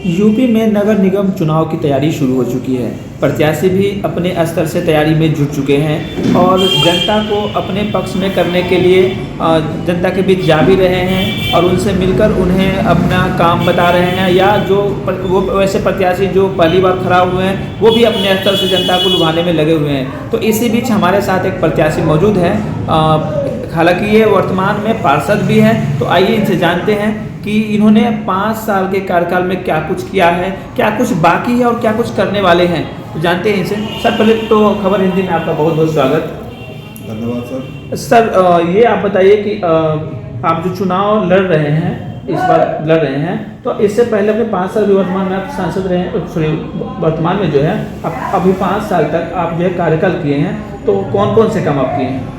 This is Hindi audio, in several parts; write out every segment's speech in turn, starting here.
यूपी में नगर निगम चुनाव की तैयारी शुरू हो चुकी है। प्रत्याशी भी अपने स्तर से तैयारी में जुट चुके हैं और जनता को अपने पक्ष में करने के लिए जनता के बीच जा भी रहे हैं और उनसे मिलकर उन्हें अपना काम बता रहे हैं, या जो वो वैसे प्रत्याशी जो पहली बार खड़ा हुए हैं वो भी अपने स्तर से जनता को लुभाने में लगे हुए हैं। तो इसी बीच हमारे साथ एक प्रत्याशी मौजूद है, हालांकि ये वर्तमान में पार्षद भी हैं। तो आइए इनसे जानते हैं कि इन्होंने 5 साल के कार्यकाल में क्या कुछ किया है, क्या कुछ बाकी है और क्या कुछ करने वाले हैं। तो जानते हैं इनसे। सर पहले तो खबर हिंदी में आपका बहुत बहुत स्वागत। धन्यवाद सर। सर ये आप बताइए कि आप जो चुनाव लड़ रहे हैं, इस बार लड़ रहे हैं, तो इससे पहले अपने 5 साल भी वर्तमान में आप सांसद रहे हैं, सॉरी वर्तमान में जो है आप अभी 5 साल तक आप जो है कार्यकाल किए हैं, तो कौन कौन से काम आप किए हैं?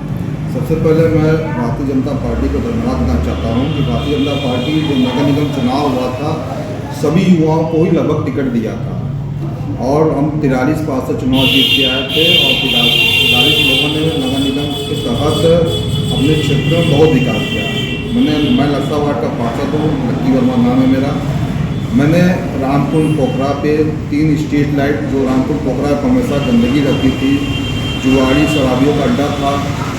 सबसे पहले मैं भारतीय जनता पार्टी को धन्यवाद देना चाहता हूँ कि भारतीय जनता पार्टी जो नगर निगम चुनाव हुआ था सभी युवाओं को ही लगभग टिकट दिया था और हम 43 पार्षद चुनाव जीत के आए थे और 43 लोगों ने नगर निगम के तहत अपने क्षेत्र में बहुत विकास किया। मैं लक्सा वार्ड का पार्षद हूँ, लक्की वर्मा नाम है मेरा। मैंने रामपुर पोखरा पे 3 स्ट्रीट लाइट, जो रामपुर पोखरा पर हमेशा गंदगी रहती थी, जुआड़ी शराबियों का अड्डा था,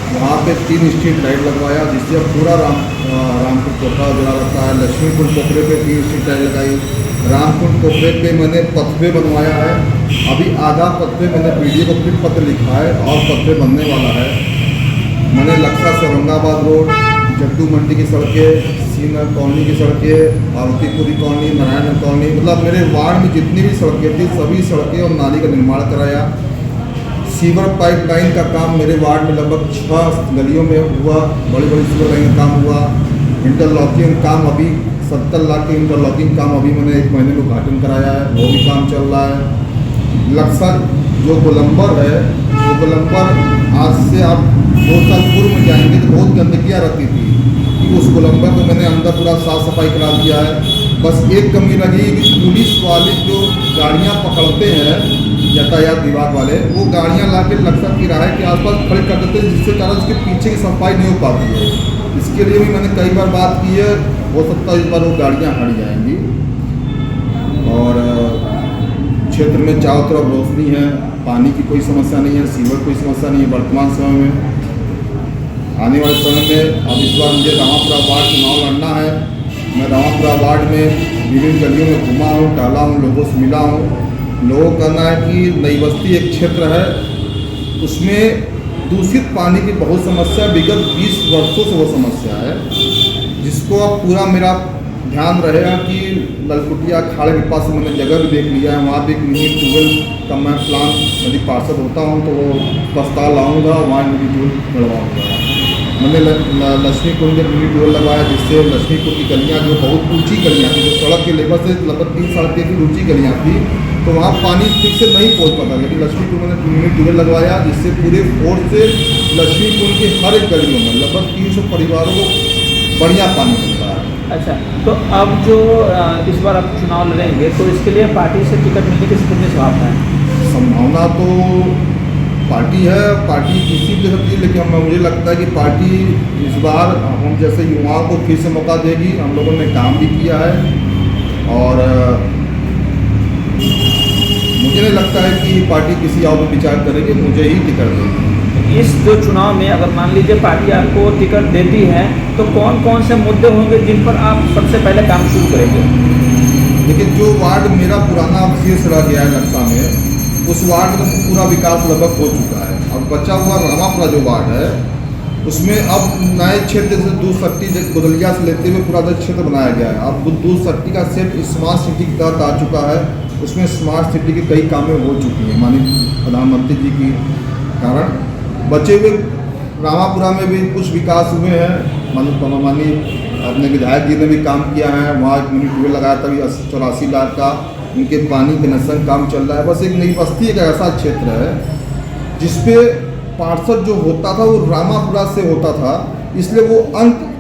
वहाँ पे 3 स्ट्रीट लाइट लगवाया जिससे अब पूरा रामपुर पोखरा उजला लगता है। लक्ष्मीपुर पोखरे पे 3 स्ट्रीट लाइट लगाई। रामपुर पोखरे पे मैंने पथवे बनवाया है, अभी आधा पथवे मैंने वीडियो को फिर पत्र लिखा है और पथवे बनने वाला है। मैंने लक्सा से औरंगाबाद रोड, जट्टू मंडी की सड़कें, सीनर कॉलोनी की सड़कें, पार्वतीपुरी कॉलोनी, नारायण कॉलोनी, मतलब मेरे वार्ड में जितनी भी सड़कें थी सभी सड़कें और नाली का निर्माण कराया। सीवर पाइपलाइन का काम मेरे वार्ड में लगभग 6 गलियों में हुआ, बड़ी बड़ी सीवर लाइन का काम हुआ। इंटरलॉकिंग काम अभी 70 लाख के इंटरलॉकिंग काम अभी मैंने 1 महीने में उद्घाटन कराया है, वो भी काम चल रहा है। लक्सा जो गोलंबर है, वो गोलंबर आज से आप 2 साल पूर्व में जाएंगे तो बहुत गंदगियाँ रहती थी कि उस गोलंबर को मैंने अंदर पूरा साफ सफाई करा दिया है। बस एक कमी लगी कि पुलिस वाले जो गाड़ियाँ पकड़ते हैं यातायात विभाग वाले, वो गाड़ियाँ ला के लक्सा किराए के आसपास खड़े कर देते हैं, जिससे कारण उसके पीछे की सफाई नहीं हो पाती है। इसके लिए भी मैंने कई बार बात की है, हो सकता है इस बार वो गाड़ियाँ हट जाएंगी। और क्षेत्र में चारों तरफ रोशनी है, पानी की कोई समस्या नहीं है, सीवर कोई समस्या नहीं है वर्तमान समय में। आने वाले समय में अब इस बार मुझे रामापुरा वार्ड चुनाव लड़ना है। मैं रामापुरा वार्ड में विभिन्न गलियों में घुमा हूँ, टहला हूँ, लोगों से मिला हूँ। लोगों का कहना है कि नई बस्ती एक क्षेत्र है, उसमें दूषित पानी की बहुत समस्या, विगत 20 वर्षों से वो समस्या है, जिसको अब पूरा मेरा ध्यान रहेगा कि ललकुटिया अखाड़े के पास मैंने जगह भी देख लिया है, वहाँ भी एक मिनी ट्यूबवेल का मैं प्लान, यदि पार्षद होता हूँ तो वो प्रस्ताव लाऊँगा, वहाँ मिनी ट्यूबवेल लगवाऊँगा। मैंने लक्ष्मीपुर में मिनी ट्यूबवेल लगवाया, जिससे लक्ष्मीपुर की गलियाँ जो बहुत ऊँची गलियाँ थी, जो सड़क के लेवल से लगभग 3-3.5 फीट ऊँची गलियाँ थी, तो वहाँ पानी ठीक से नहीं पहुँच पाता। लेकिन लक्ष्मीपुर में मिनी ट्यूबवेल लगवाया, जिससे पूरे फोर्स से लक्ष्मीपुर के हर एक गलियों में लगभग 300 परिवारों को बढ़िया पानी मिलता है। अच्छा, तो अब जो इस बार आप चुनाव लड़ेंगे तो इसके लिए पार्टी से टिकट मिलने की कितनी संभावना है? संभावना तो पार्टी है, पार्टी किसी भी सकती है, लेकिन मुझे लगता है कि पार्टी इस बार हम जैसे युवाओं को फिर से मौका देगी। हम लोगों ने काम भी किया है और मुझे नहीं लगता है कि पार्टी किसी और पर विचार करेगी, मुझे ही टिकट देगी। इस जो चुनाव में अगर मान लीजिए पार्टी आपको टिकट देती है तो कौन कौन से मुद्दे होंगे जिन पर आप सबसे पहले काम शुरू करेंगे? लेकिन जो वार्ड मेरा पुराना अवशेष रह गया है लक्सा में, उस वार्ड का पूरा विकास लगभग हो चुका है। अब बचा हुआ रामापुरा जो वार्ड है, उसमें अब नए क्षेत्र से दूध सट्टी गुदलिया से लेते हुए पूरा क्षेत्र बनाया गया है। अब दूध सट्टी का सेट स्मार्ट सिटी के तहत आ चुका है, उसमें स्मार्ट सिटी के कई कामें हो चुकी हैं माननीय प्रधानमंत्री जी की कारण। बचे हुए रामापुरा में भी कुछ विकास हुए हैं, माननीय अपने विधायक जी ने भी काम किया है, वहाँ एक मिनी ट्यूबवेल लगाया था, 84 लाख का उनके पानी कनेक्शन काम चल रहा है। बस एक नई बस्ती एक ऐसा क्षेत्र है जिसपे पार्षद जो होता था वो रामापुरा से होता था, इसलिए वो अंत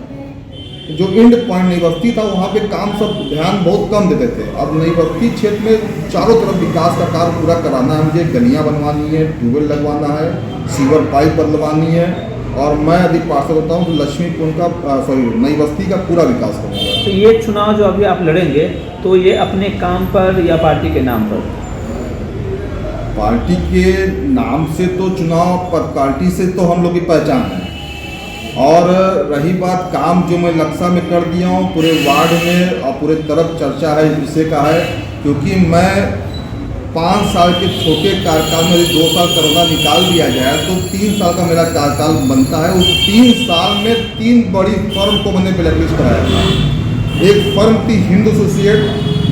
जो एंड पॉइंट नई बस्ती था वहाँ पे काम सब ध्यान बहुत कम देते थे। अब नई बस्ती क्षेत्र में चारों तरफ विकास का कार्य पूरा कराना है मुझे, गलियाँ बनवानी है, ट्यूबवेल लगवाना है, सीवर पाइप बदलवानी है और मैं यदि पार्षद होता हूँ तो लक्ष्मीपुर का नई बस्ती का पूरा विकास करूँगा। तो ये चुनाव जो अभी आप लड़ेंगे तो ये अपने काम पर या पार्टी के नाम पर? पार्टी के नाम से तो चुनाव पर, पार्टी से तो हम लोग की पहचान है। और रही बात काम जो मैं लक्सा में कर दिया हूँ पूरे वार्ड में और पूरे तरफ चर्चा है इस विषय का है, क्योंकि मैं 5 साल के छोटे कार्यकाल में यदि 2 साल कोरोना निकाल दिया जाए तो 3 साल का मेरा कार्यकाल बनता है। उस 3 साल में 3 बड़ी फर्म को मैंने ब्लैकलिस्ट कराया था। एक फर्म थी हिंद एसोसिएट,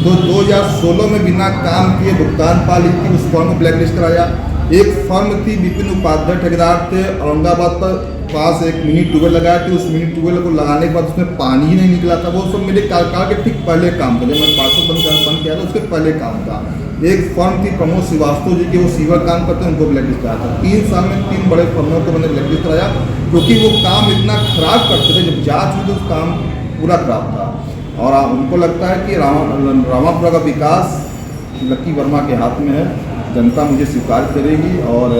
जो 2016 में बिना काम किए भुगतान पा ली थी, उस फर्म को ब्लैकलिस्ट कराया। एक फर्म थी विपिन उपाध्याय ठेकेदार थे, औरंगाबाद पर पास एक मिनी ट्यूबवेल लगाया थी, उस मिनी ट्यूबवेल को लगाने के बाद उसमें पानी ही नहीं निकला था। वो सब मेरे कार्यकाल के ठीक पहले काम था, जब मैं पार्षद बन किया था उसके पहले काम था। एक फर्म थी प्रमोद श्रीवास्तव जी की, वो सीवर काम करते हैं, उनको ब्लैकलिस्ट कराया था। 3 साल में 3 बड़े फर्मों को मैंने ब्लैकलिस्ट कराया, क्योंकि वो काम इतना खराब करते थे। जब जाँच हुई तो काम पूरा खराब था। और उनको लगता है कि रामापुरा का विकास लक्की वर्मा के हाथ में है। जनता मुझे स्वीकार करेगी और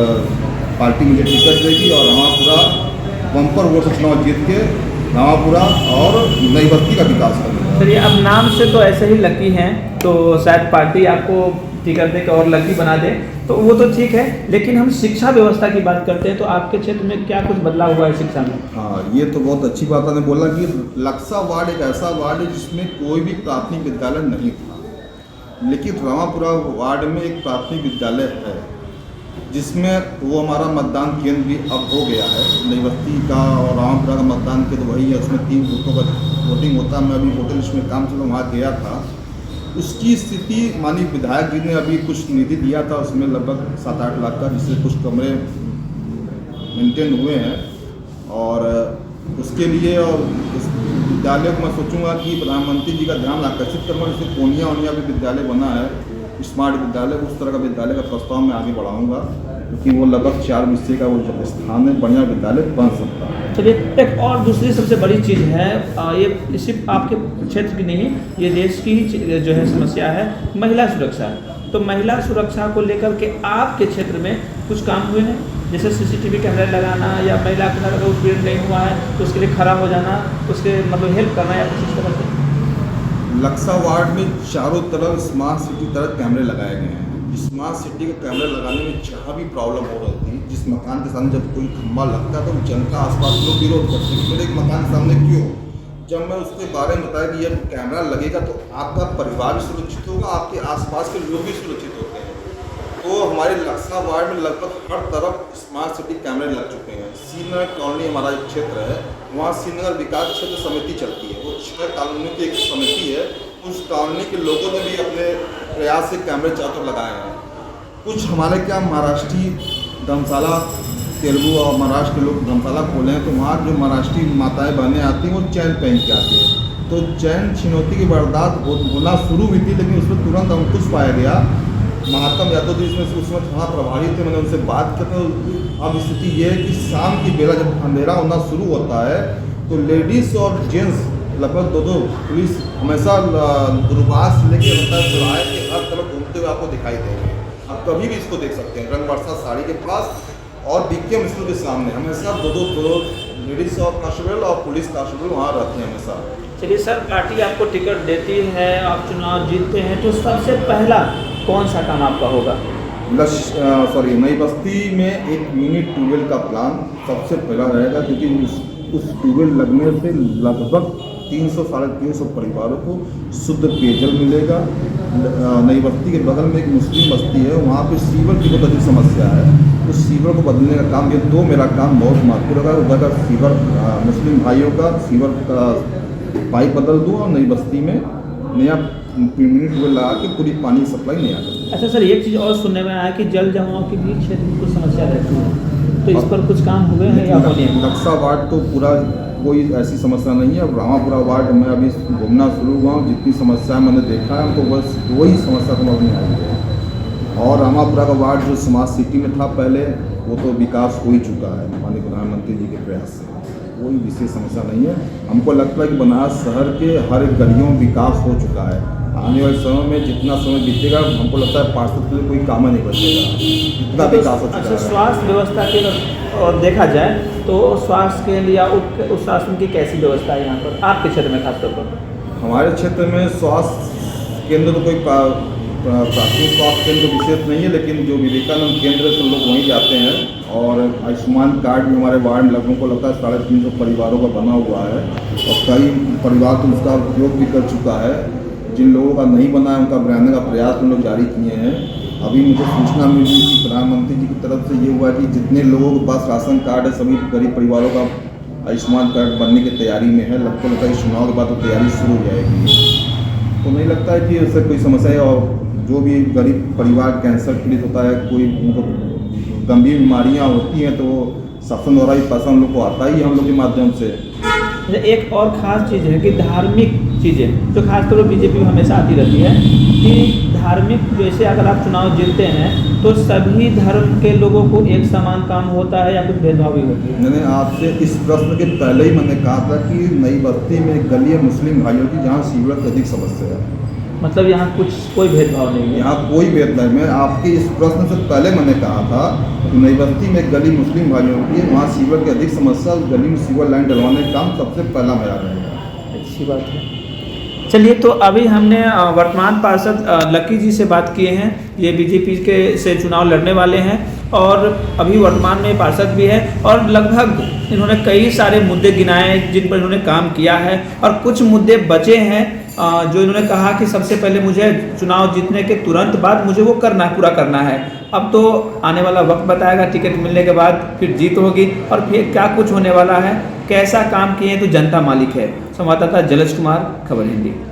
पार्टी मुझे टिकट देगी और रामापुरा बम्पर वोट से चुनाव जीत के रामापुरा और नई बस्ती का विकास करेंगे। चलिए, अब नाम से तो ऐसे ही लकी हैं, तो शायद पार्टी आपको टिकट दे के और लकी बना दे, तो वो तो ठीक है। लेकिन हम शिक्षा व्यवस्था की बात करते हैं, तो आपके क्षेत्र में क्या कुछ बदलाव हुआ है शिक्षा में? हाँ, ये तो बहुत अच्छी बात आपने बोला कि लक्सा वार्ड एक ऐसा वार्ड है जिसमें कोई भी प्राथमिक विद्यालय नहीं था, लेकिन रामापुरा वार्ड में एक प्राथमिक विद्यालय है, जिसमें वो हमारा मतदान केंद्र भी अब हो गया है। नई बस्ती का और रामापुरा का मतदान केंद्र वही है, उसमें 3 बूथों का वोटिंग होता है। मैं अभी वोटर लिस्ट में काम चला वहाँ गया था। उसकी स्थिति माननीय विधायक जी ने अभी कुछ निधि दिया था, उसमें लगभग 7-8 लाख का, जिससे कुछ कमरे मेंटेन हुए हैं। और उसके लिए और उस विद्यालय को मैं सोचूंगा कि प्रधानमंत्री जी का ध्यान आकर्षित करूँगा। जैसे कोनिया भी विद्यालय बना है, स्मार्ट विद्यालय, उस तरह का विद्यालय का प्रस्ताव मैं आगे बढ़ाऊंगा, क्योंकि वो लगभग 4 विषय का वो स्थान है, बढ़िया विद्यालय बन सकता है। चलिए, एक और दूसरी सबसे बड़ी चीज़ है, ये सिर्फ आपके क्षेत्र की नहीं, ये देश की ही जो है समस्या है, महिला सुरक्षा। तो महिला सुरक्षा को लेकर के आपके क्षेत्र में कुछ काम हुए हैं, जैसे CCTV कैमरे लगाना या महिला के साथ अगर उत्पीड़न नहीं हुआ है तो उसके लिए खड़ा हो जाना, उसके मतलब हेल्प करना या कुछ इस तरह से? लक्सा वार्ड में चारों तरफ स्मार्ट सिटी तरह कैमरे लगाए गए हैं। स्मार्ट सिटी के कैमरे लगाने में जहाँ भी प्रॉब्लम हो रही थी, जिस मकान के सामने जब कोई खंभा लगता है तो जनता आसपास लोग विरोध करते हैं, मेरे एक मकान के सामने क्यों? जब मैं उसके बारे में बताया कि जब कैमरा लगेगा तो आपका परिवार भी सुरक्षित होगा, आपके आसपास के लोग भी सुरक्षित होते हैं। तो हमारे लक्सा वार्ड में लगभग हर तरफ स्मार्ट सिटी कैमरे लग चुके हैं। श्रीनगर कॉलोनी हमारा एक क्षेत्र है, वहाँ श्रीनगर विकास क्षेत्र समिति चलती है, वो 6 कॉलोनी की एक समिति है। उस कॉलोनी के लोगों ने भी अपने प्रयास से कैमरे चारों लगाए हैं। कुछ हमारे क्या महाराष्ट्री धर्मशाला, तेलुगु और महाराष्ट्र के लोग धर्मशाला खोले हैं, तो वहाँ जो महाराष्ट्री माताएं बहनें आती हैं वो चैन पहन के आती हैं। तो चैन छिनौती की वारदात होना शुरू हुई थी, लेकिन उसमें तुरंत अंकुश पाया गया। महात्मा यादव जी इसमें उस समय वहाँ प्रभारी थे, मैंने उनसे बात की। तो अब स्थिति ये है कि शाम की बेला जब अंधेरा होना शुरू होता है तो लेडीज़ और जेंट्स लगभग 2-2 पुलिस हमेशा दूरभाष लेके रहता है, चौराहे के हर तरफ घूमते हुए आपको दिखाई देंगे। आप कभी भी इसको देख सकते हैं, रंग वर्षा साड़ी के पास और BKM स्कूल के सामने हमेशा 2-2 लेडीज़ और कांस्टेबल और पुलिस कांस्टेबल वहाँ रहते हैं हमेशा। चलिए सर, पार्टी आपको टिकट देती है, आप चुनाव जीतते हैं, तो सबसे पहला कौन सा काम आपका होगा? नई बस्ती में एक मिनी ट्यूबवेल का प्लान सबसे पहला रहेगा, क्योंकि उस ट्यूबवेल लगने से लगभग 300-350 परिवारों को शुद्ध पेयजल मिलेगा। नई बस्ती के बगल में एक मुस्लिम बस्ती है, वहाँ पे सीवर की बहुत अधिक समस्या है। उस सीवर को बदलने का काम, ये तो मेरा काम बहुत महत्वपूर्ण है। उधर का सीवर, मुस्लिम भाइयों का सीवर का पाइप बदल दूँ और नई बस्ती में नया मिनी ट्यूबवेल लगा के पूरी पानी की सप्लाई नहीं आ जाती। अच्छा सर, एक चीज़ और सुनने में आया कि जल जमाव की भी क्षेत्र में कुछ समस्या रहती है, तो इस पर कुछ काम हुए हैं या होने? लक्सा वार्ड तो पूरा कोई ऐसी समस्या नहीं है। अब रामापुरा वार्ड में अभी घूमना शुरू हुआ हूँ, जितनी समस्या मैंने देखा है हमको बस वही समस्या समझ में आई है। और रामापुरा का वार्ड जो स्मार्ट सिटी में था पहले, वो तो विकास हो ही चुका है माननीय प्रधानमंत्री जी के प्रयास से, कोई विशेष समस्या नहीं है। हमको लगता है कि बनारस शहर के हर एक गलियों में विकास हो चुका है। आने वाले समय में जितना समय बीतेगा हमको लगता है पार्षद के लिए कोई काम नहीं बचेगा, इतना विकास हो चुका अच्छा, है। स्वास्थ्य व्यवस्था के और देखा जाए तो स्वास्थ्य के लिए उस शासन की कैसी व्यवस्था है यहाँ पर आपके क्षेत्र में खासतौर पर? हमारे क्षेत्र में स्वास्थ्य केंद्र तो कोई प्राथमिक स्वास्थ्य केंद्र विशेष नहीं है, लेकिन जो विवेकानंद केंद्र है सब लोग वहीं जाते हैं। और आयुष्मान कार्ड भी हमारे वार्ड में लगभग को लगता है 350 परिवारों का बना हुआ है और कई परिवार तो उसका उपयोग भी कर चुका है। जिन लोगों का नहीं बना है उनका बनाने का प्रयास हम लोग जारी किए हैं। अभी मुझे सूचना मिली कि प्रधानमंत्री जी की तरफ से ये हुआ कि जितने लोगों के पास राशन कार्ड है सभी गरीब परिवारों का आयुष्मान कार्ड बनने की तैयारी में है। लगभग लगता है चुनाव के बाद तो तैयारी शुरू हो जाएगी, तो नहीं लगता है कि ऐसा कोई समस्या है। और जो भी गरीब परिवार कैंसर पीड़ित होता है, कोई उनको गंभीर बीमारियां होती हैं, तो शासन द्वारा ही पैसा हम लोग को आता ही है हम लोग के माध्यम से। एक और ख़ास चीज़ है कि धार्मिक चीज़ें जो खासतौर पर बीजेपी में हमेशा आती रहती है कि धार्मिक, जैसे अगर आप चुनाव जीतते हैं तो सभी धर्म के लोगों को एक समान काम होता है या कुछ भेदभाव भी होती है? मैंने आपसे इस प्रश्न के पहले ही मैंने कहा था कि नई बस्ती में एक गली है मुस्लिम भाइयों की जहाँ सीवर की अधिक समस्या है। मतलब यहाँ कोई भेदभाव नहीं है? यहाँ कोई भेद नहीं। मैं आपके इस प्रश्न से पहले मैंने कहा था कि नई बस्ती में एक गली मुस्लिम भाइयों की है, वहाँ सीवर की अधिक समस्या, उस गली में सीवर लाइन डलवाने का काम सबसे पहला मेरा रहेगा। अच्छी बात है। चलिए, तो अभी हमने वर्तमान पार्षद लकी जी से बात किए हैं। ये बीजेपी के से चुनाव लड़ने वाले हैं और अभी वर्तमान में पार्षद भी है और लगभग इन्होंने कई सारे मुद्दे गिनाए जिन पर इन्होंने काम किया है और कुछ मुद्दे बचे हैं जो इन्होंने कहा कि सबसे पहले मुझे चुनाव जीतने के तुरंत बाद मुझे वो पूरा करना है। अब तो आने वाला वक्त बताएगा, टिकट मिलने के बाद फिर जीत होगी और फिर क्या कुछ होने वाला है, कैसा काम किए तो जनता मालिक है। संवाददाता जलज कुमार, खबर हिंदी।